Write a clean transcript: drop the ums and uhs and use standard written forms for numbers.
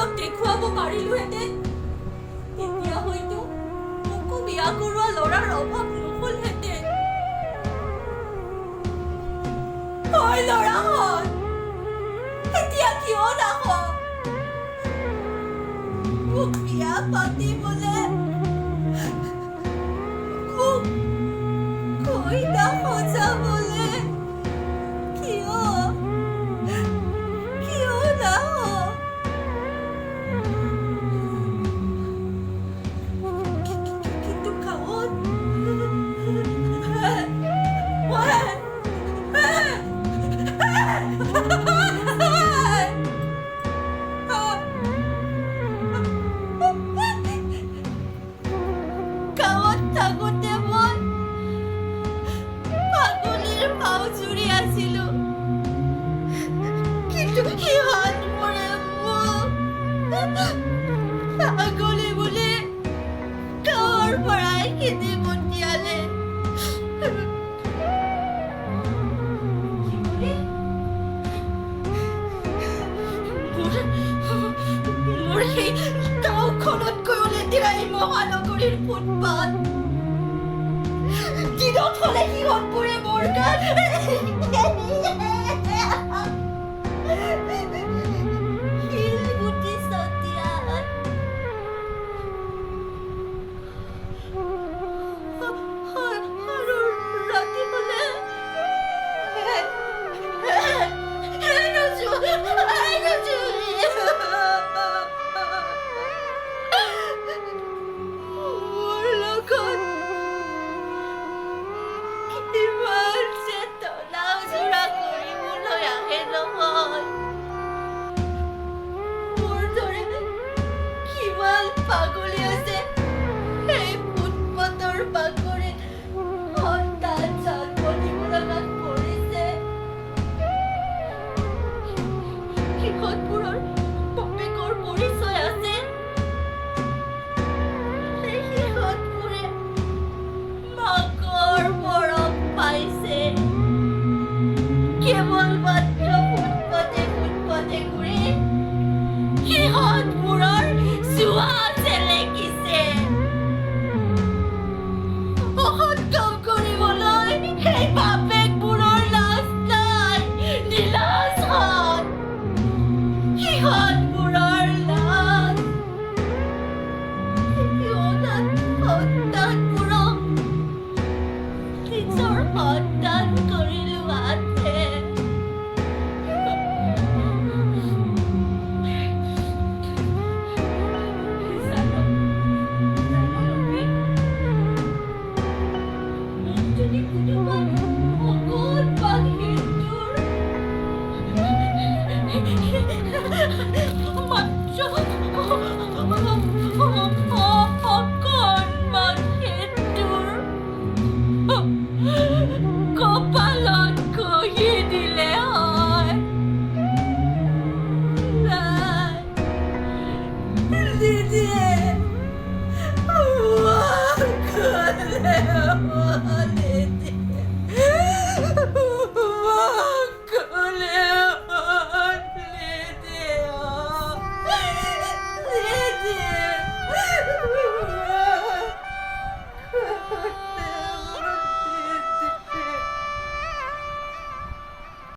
কাৰোবাক দেখুৱাব পাৰিলোহেঁতেন তেতিয়া হয়তো মোকো বিয়া কৰোৱা ল'ৰাৰ অভাৱ নহ'লহেঁতেন। হয় ল'ৰাহঁত, এতিয়া কিয় নাহ? মোক বিয়া পাতিবলে মোক কইনা সজাবলে কিয় নাহ? কিন্তু গাঁৱত গাঁৱত থাকোঁতে মই পাগলীৰ পাওজুৰি আছিলো, কিন্তু সিহঁতবোৰে মোক পাগলী বুলি গাঁৱৰ পৰাই খেদি পঠিয়ালে। মোৰ সেই গাঁওখনতকৈও লেতেৰা এই মহানগৰীৰ ফুটপাথ। দিনত হ'লে সিহঁতবোৰে মোৰ গাত শিলগুটি ছটিয়াই আৰু ৰাতি হ'লে মোৰ লগত কিমান যে টনা-ওজৰা কৰিবলৈ আহে নহয়। মোৰ দৰে কিমান পাগলী আছে সেই ফুটপাথৰ বাকৰিত সন্তান জন্ম দিব লগাত পৰিছে। সিহঁতবোৰৰ বাপেকৰ পৰিচয় আছে, সিহঁতবোৰে মাকৰ মৰম পাইছে। কেৱল মাত্ৰ ফুটপাথে ঘূৰি সিহঁতবোৰৰ জুৱা চেলেকিছে। অসৎ কাম কৰিবলৈ সেই বাপেকবোৰৰ লাজ নাই, নিলাজ হয় সিহঁতবোৰৰ লাজ। অনাথ সন্তানবোৰক নিজৰ সন্তান কৰি লোৱাতে যদি কোনোবা